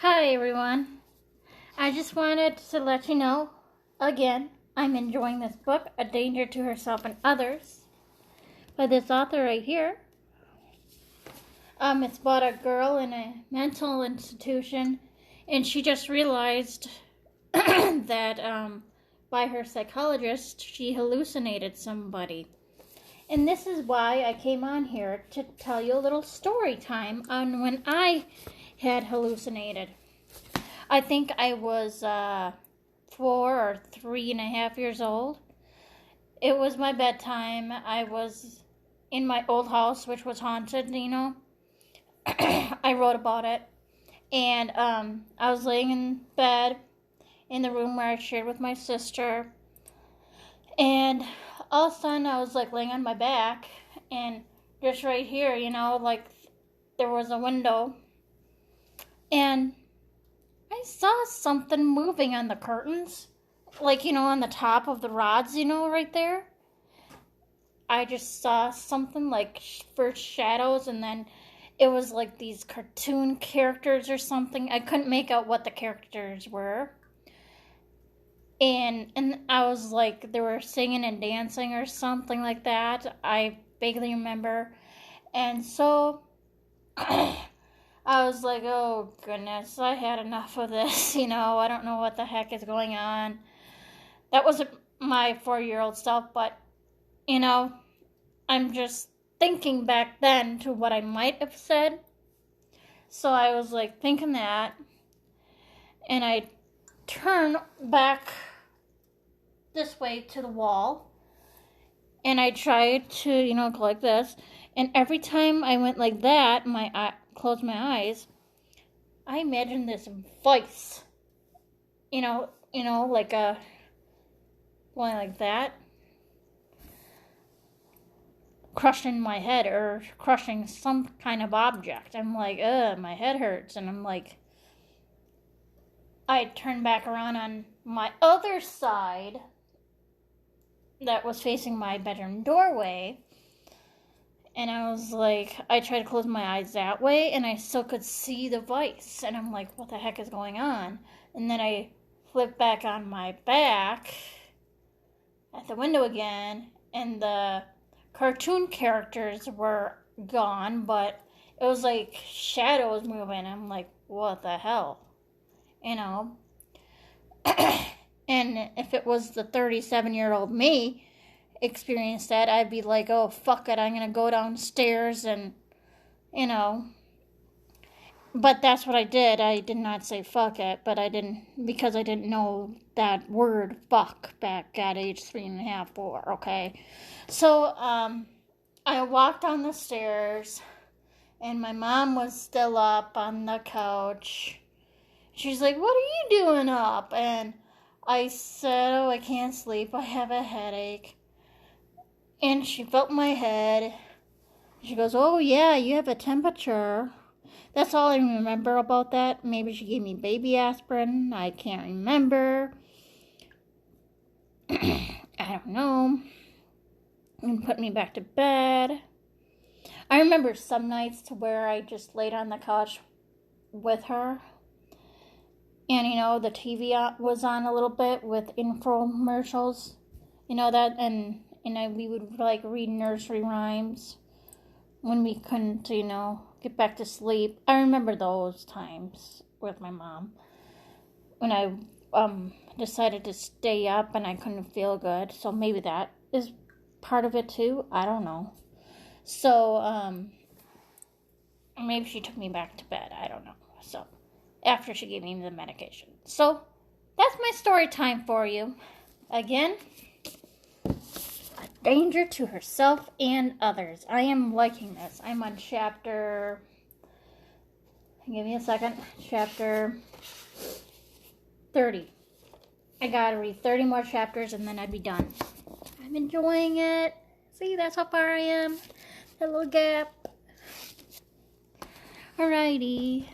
Hi everyone. I just wanted to let you know, again, I'm enjoying this book, A Danger to Herself and Others, by this author right here. It's about a girl in a mental institution, and she just realized that by her psychologist, she hallucinated somebody. And this is why I came on here to tell you a little story time on when I had hallucinated. I think I was 4 or 3.5 years old. It was my bedtime. I was in my old house, which was haunted, I wrote about it. And I was laying in bed in the room where I shared with my sister. And all of a sudden, I was laying on my back. And just right here, there was a window. And I saw something moving on the curtains, on the top of the rods, right there. I just saw something first shadows, and then it was these cartoon characters or something. I couldn't make out what the characters were. And I was they were singing and dancing or something like that. I vaguely remember. And so I was like, oh, goodness, I had enough of this, I don't know what the heck is going on. That wasn't my 4-year-old self, but, I'm just thinking back then to what I might have said. So I was, thinking that, and I turned back this way to the wall, and I tried to, go like this, and every time I went like that, closed my eyes, I imagined this voice, going like that, crushing my head or crushing some kind of object. I'm like, my head hurts, and I'm like, I turned back around on my other side that was facing my bedroom doorway. And I was like, I tried to close my eyes that way, and I still could see the voice. And I'm like, what the heck is going on? And then I flipped back on my back at the window again, and the cartoon characters were gone, but it was like shadows moving. I'm like, what the hell? And if it was the 37-year-old me experienced that, I'd be like, oh, fuck it, I'm gonna go downstairs and, but that's what I did. I did not say fuck it, but because I didn't know that word fuck back at age 3.5, 4, okay? So, I walked down the stairs, and my mom was still up on the couch. She's like, what are you doing up? And I said, oh, I can't sleep, I have a headache. And she felt my head. She goes, oh, yeah, you have a temperature. That's all I remember about that. Maybe she gave me baby aspirin. I can't remember. I don't know. And put me back to bed. I remember some nights to where I just laid on the couch with her. And, the TV was on a little bit with infomercials. That, and we would read nursery rhymes when we couldn't, get back to sleep. I remember those times with my mom when I decided to stay up and I couldn't feel good. So maybe that is part of it too. I don't know. So maybe she took me back to bed. I don't know. So after she gave me the medication. So that's my story time for you. Again, danger to herself and others. I am liking this. I'm on chapter, give me a second, chapter 30. I gotta read 30 more chapters and then I'd be done. I'm enjoying it. See, that's how far I am. That little gap. Alrighty.